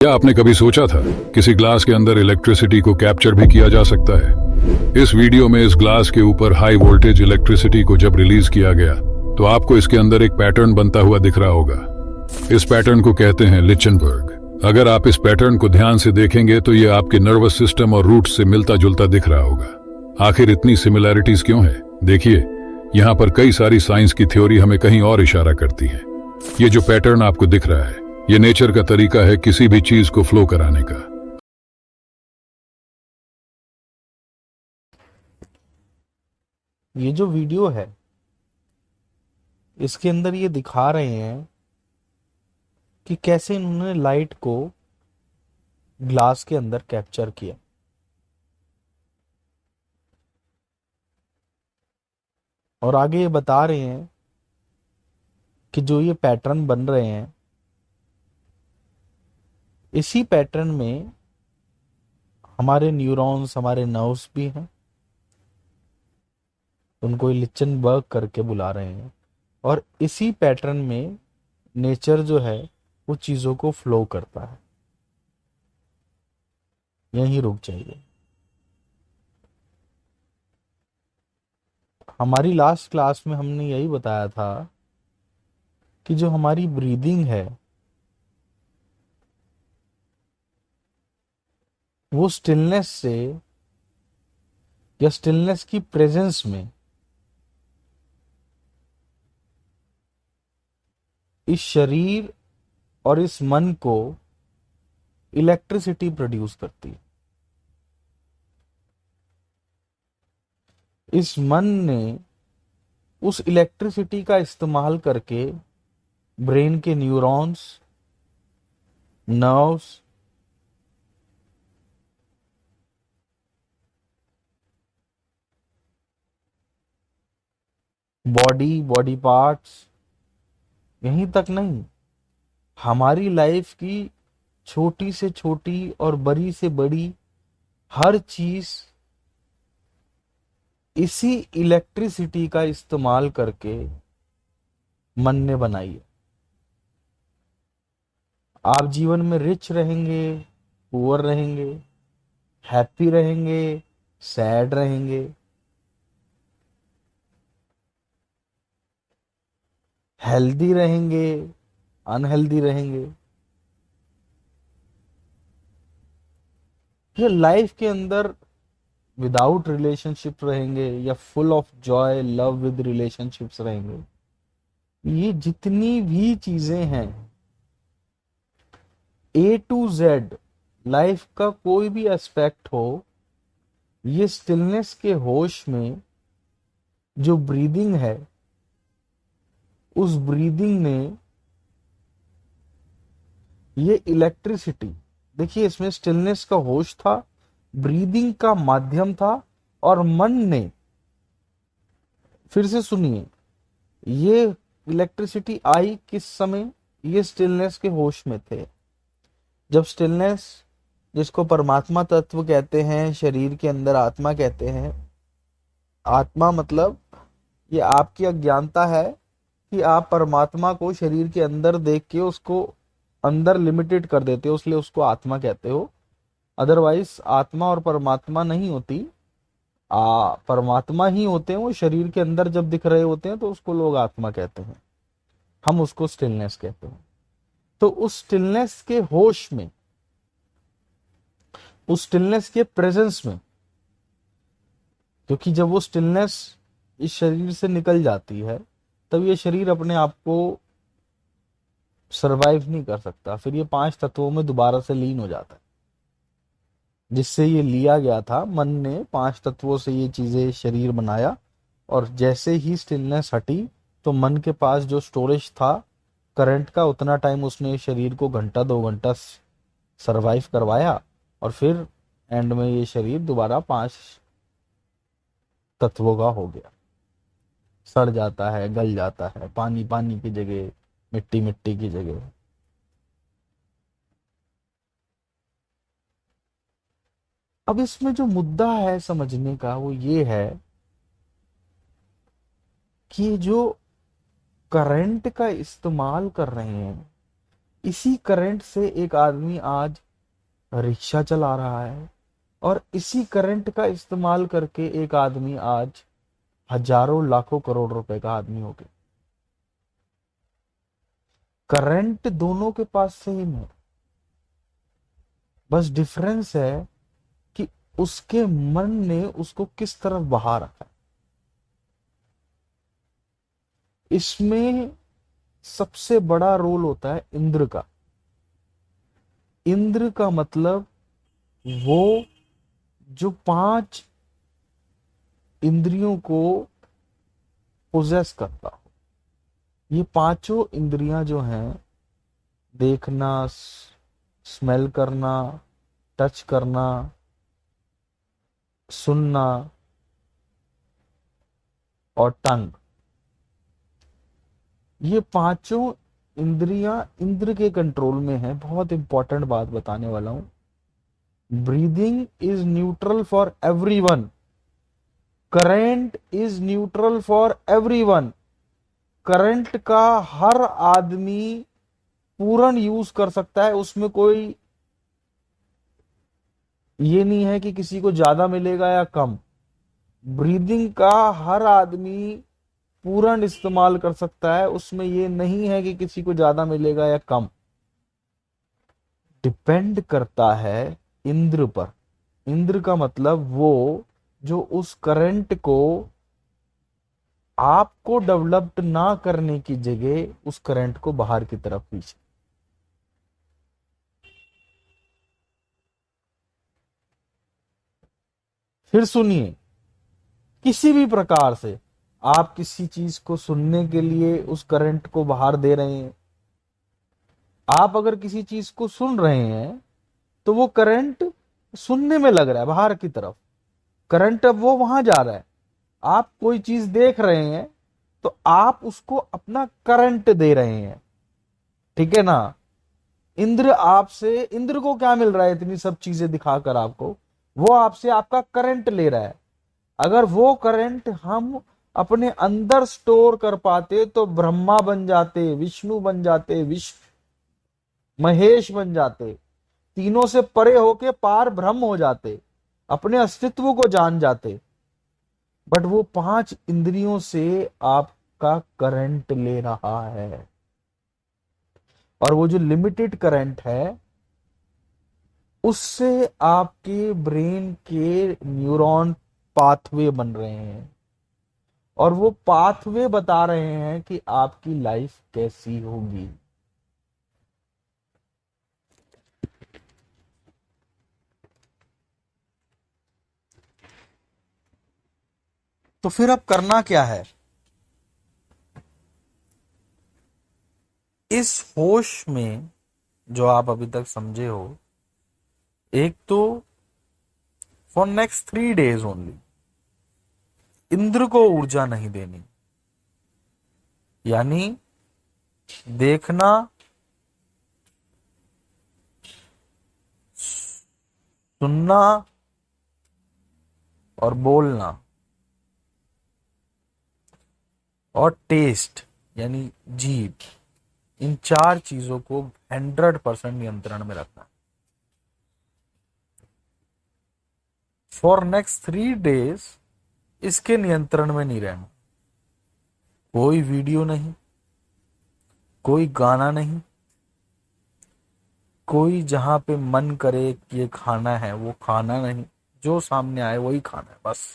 क्या आपने कभी सोचा था किसी ग्लास के अंदर इलेक्ट्रिसिटी को कैप्चर भी किया जा सकता है? इस वीडियो में इस ग्लास के ऊपर हाई वोल्टेज इलेक्ट्रिसिटी को जब रिलीज किया गया तो आपको इसके अंदर एक पैटर्न बनता हुआ दिख रहा होगा। इस पैटर्न को कहते हैं लिचनबर्ग। अगर आप इस पैटर्न को ध्यान से देखेंगे तो ये आपके नर्वस सिस्टम और रूट से मिलता जुलता दिख रहा होगा। आखिर इतनी सिमिलैरिटीज क्यों है? देखिए, यहाँ पर कई सारी साइंस की थ्योरी हमें कहीं और इशारा करती है। ये जो पैटर्न आपको दिख रहा है, ये नेचर का तरीका है किसी भी चीज को फ्लो कराने का। ये जो वीडियो है इसके अंदर ये दिखा रहे हैं कि कैसे इन्होंने लाइट को ग्लास के अंदर कैप्चर किया। और आगे ये बता रहे हैं कि जो ये पैटर्न बन रहे हैं, इसी पैटर्न में हमारे न्यूरॉन्स, हमारे नर्व्स भी हैं। उनको लिचनबर्ग करके बुला रहे हैं। और इसी पैटर्न में नेचर जो है वो चीजों को फ्लो करता है। यहीं रुक जाइए। हमारी लास्ट क्लास में हमने यही बताया था कि जो हमारी ब्रीदिंग है वो स्टिलनेस से या स्टिलनेस की प्रेजेंस में इस शरीर और इस मन को इलेक्ट्रिसिटी प्रोड्यूस करती है। इस मन ने उस इलेक्ट्रिसिटी का इस्तेमाल करके ब्रेन के न्यूरॉन्स, नर्व्स, बॉडी पार्ट्स, यहीं तक नहीं, हमारी लाइफ की छोटी से छोटी और बड़ी से बड़ी हर चीज इसी इलेक्ट्रिसिटी का इस्तेमाल करके मन ने बनाई है। आप जीवन में रिच रहेंगे, पुअर रहेंगे, हैप्पी रहेंगे, सैड रहेंगे, हेल्दी रहेंगे, अनहेल्दी रहेंगे। ये लाइफ के अंदर विदाउट रिलेशनशिप रहेंगे या full of Joy, love with relationships रहेंगे। ये जितनी भी चीजें हैं, ए टू जेड लाइफ का कोई भी एस्पेक्ट हो, ये स्टिलनेस के होश में जो ब्रीदिंग है, उस ब्रीदिंग ने ये इलेक्ट्रिसिटी, देखिए इसमें स्टिलनेस का होश था, ब्रीदिंग का माध्यम था, और मन ने, फिर से सुनिए, ये इलेक्ट्रिसिटी आई किस समय? ये स्टिलनेस के होश में थे। जब स्टिलनेस, जिसको परमात्मा तत्व कहते हैं, शरीर के अंदर आत्मा कहते हैं। आत्मा मतलब ये आपकी अज्ञानता है कि आप परमात्मा को शरीर के अंदर देख के उसको अंदर लिमिटेड कर देते हो, इसलिए उसको आत्मा कहते हो। अदरवाइज आत्मा और परमात्मा नहीं होती, परमात्मा ही होते हैं। वो शरीर के अंदर जब दिख रहे होते हैं तो उसको लोग आत्मा कहते हैं, हम उसको स्टिलनेस कहते हैं। तो उस स्टिलनेस के होश में, उस स्टिलनेस के प्रेजेंस में, क्योंकि जब वो स्टिलनेस इस शरीर से निकल जाती है तब ये शरीर अपने आप को सरवाइव नहीं कर सकता, फिर ये 5 तत्वों में दोबारा से लीन हो जाता है। जिससे ये लिया गया था, मन ने 5 तत्वों से ये चीजें शरीर बनाया, और जैसे ही स्टिलनेस हटी तो मन के पास जो स्टोरेज था करंट का, उतना टाइम उसने शरीर को घंटा 2 घंटा सरवाइव करवाया, और फिर एंड में ये शरीर दोबारा 5 तत्वों का हो गया। सड़ जाता है, गल जाता है, पानी पानी की जगह, मिट्टी मिट्टी की जगह। अब इसमें जो मुद्दा है समझने का वो ये है कि जो करंट का इस्तेमाल कर रहे हैं, इसी करंट से एक आदमी आज रिक्शा चला रहा है, और इसी करंट का इस्तेमाल करके एक आदमी आज हजारों लाखों करोड़ रुपए का आदमी हो गया। करंट दोनों के पास सेम है, बस डिफरेंस है कि उसके मन ने उसको किस तरफ बहा रखा है। इसमें सबसे बड़ा रोल होता है इंद्र का। इंद्र का मतलब वो जो 5 इंद्रियों को पोजेस करता हो। ये पांचों इंद्रियां जो हैं, देखना, स्मेल करना, टच करना, सुनना और टंग, ये पांचों इंद्रियां इंद्र के कंट्रोल में है। बहुत इंपॉर्टेंट बात बताने वाला हूं। Breathing is neutral for everyone, current is neutral for everyone. Current का हर आदमी पूर्ण यूज कर सकता है, उसमें कोई ये नहीं है कि किसी को ज्यादा मिलेगा या कम। ब्रीदिंग का हर आदमी पूर्ण इस्तेमाल कर सकता है, उसमें ये नहीं है कि किसी को ज्यादा मिलेगा या कम। डिपेंड करता है इंद्र पर। इंद्र का मतलब वो जो उस करंट को आपको डेवलप्ड ना करने की जगह उस करंट को बाहर की तरफ खींचे। फिर सुनिए, किसी भी प्रकार से आप किसी चीज को सुनने के लिए उस करंट को बाहर दे रहे हैं। आप अगर किसी चीज को सुन रहे हैं तो वो करंट सुनने में लग रहा है बाहर की तरफ, करंट अब वो वहां जा रहा है। आप कोई चीज देख रहे हैं तो आप उसको अपना करंट दे रहे हैं, ठीक है ना। इंद्र को क्या मिल रहा है इतनी सब चीजें दिखाकर आपको? वो आपसे आपका करंट ले रहा है। अगर वो करंट हम अपने अंदर स्टोर कर पाते तो ब्रह्मा बन जाते, विष्णु बन जाते, महेश बन जाते, तीनों से परे होके पार ब्रह्म हो जाते, अपने अस्तित्व को जान जाते। बट वो 5 इंद्रियों से आपका करंट ले रहा है, और वो जो लिमिटेड करंट है उससे आपके ब्रेन के न्यूरॉन पाथवे बन रहे हैं, और वो पाथवे बता रहे हैं कि आपकी लाइफ कैसी होगी। तो फिर अब करना क्या है? इस होश में जो आप अभी तक समझे हो, एक तो for next 3 days only Indra को ऊर्जा नहीं देनी, यानी देखना, सुनना और बोलना और टेस्ट यानी जीभ, इन 4 चीजों को 100% नियंत्रण में रखना। फॉर नेक्स्ट 3 days इसके नियंत्रण में नहीं रहना। कोई वीडियो नहीं, कोई गाना नहीं, कोई जहां पे मन करे कि ये खाना है वो खाना नहीं, जो सामने आए वही खाना है बस,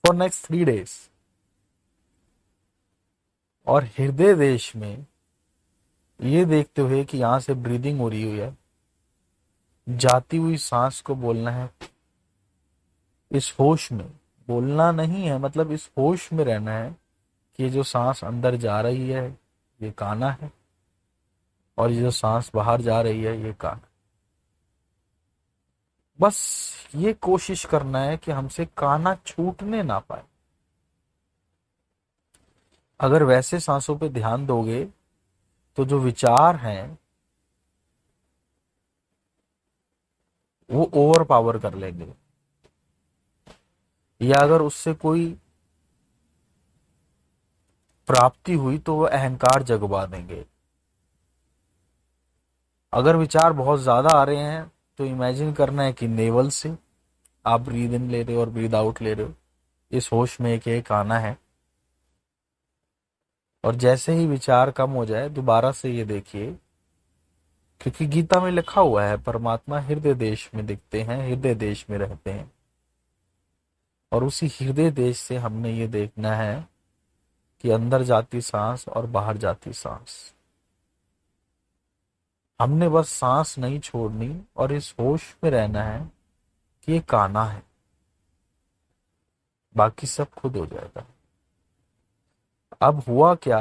फॉर नेक्स्ट 3 days। और हृदय देश में ये देखते हुए कि यहां से ब्रीदिंग हो रही हुई है, जाती हुई सांस को बोलना है। इस होश में बोलना नहीं है, मतलब इस होश में रहना है कि ये जो सांस अंदर जा रही है ये गाना है, और ये जो सांस बाहर जा रही है ये गाना। बस ये कोशिश करना है कि हमसे काना छूटने ना पाए। अगर वैसे सांसों पे ध्यान दोगे तो जो विचार हैं वो ओवर पावर कर लेंगे, या अगर उससे कोई प्राप्ति हुई तो वो अहंकार जगवा देंगे। अगर विचार बहुत ज्यादा आ रहे हैं तो इमेजिन करना है कि नेवल से आप ब्रीद इन ले रहे हो और ब्रीद आउट ले रहे हो, इस होश में एक आना है। और जैसे ही विचार कम हो जाए दोबारा से ये देखिए, क्योंकि गीता में लिखा हुआ है परमात्मा हृदय देश में दिखते हैं, हृदय देश में रहते हैं। और उसी हृदय देश से हमने ये देखना है कि अंदर जाती सांस और बाहर जाती सांस। हमने बस सांस नहीं छोड़नी और इस होश में रहना है कि ये काना है, बाकी सब खुद हो जाएगा। अब हुआ क्या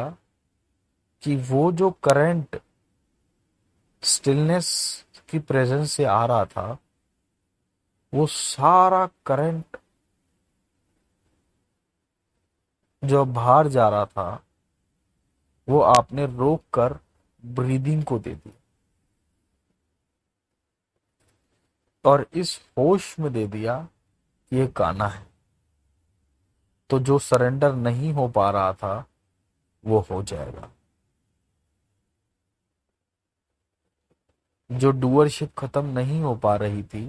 कि वो जो करंट स्टिलनेस की प्रेजेंस से आ रहा था, वो सारा करंट जो बाहर जा रहा था वो आपने रोक कर ब्रीदिंग को दे दिया और इस होश में दे दिया कि ये गाना है। तो जो सरेंडर नहीं हो पा रहा था वो हो जाएगा। जो डूअरशिप खत्म नहीं हो पा रही थी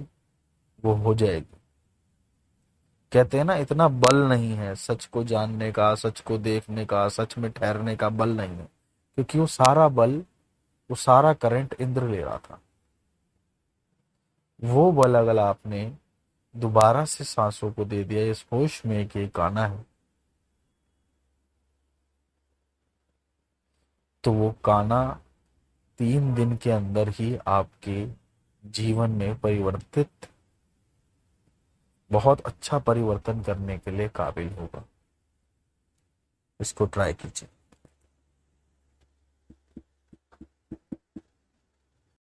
वो हो जाएगी। कहते हैं ना, इतना बल नहीं है सच को जानने का, सच को देखने का, सच में ठहरने का बल नहीं है, क्योंकि वो सारा बल, वो सारा करंट इंद्र ले रहा था। वो बल अगर आपने दोबारा से सांसों को दे दिया इस होश में कि एक आना है, तो वो काना 3 दिन के अंदर ही आपके जीवन में परिवर्तित, बहुत अच्छा परिवर्तन करने के लिए काबिल होगा। इसको ट्राई कीजिए।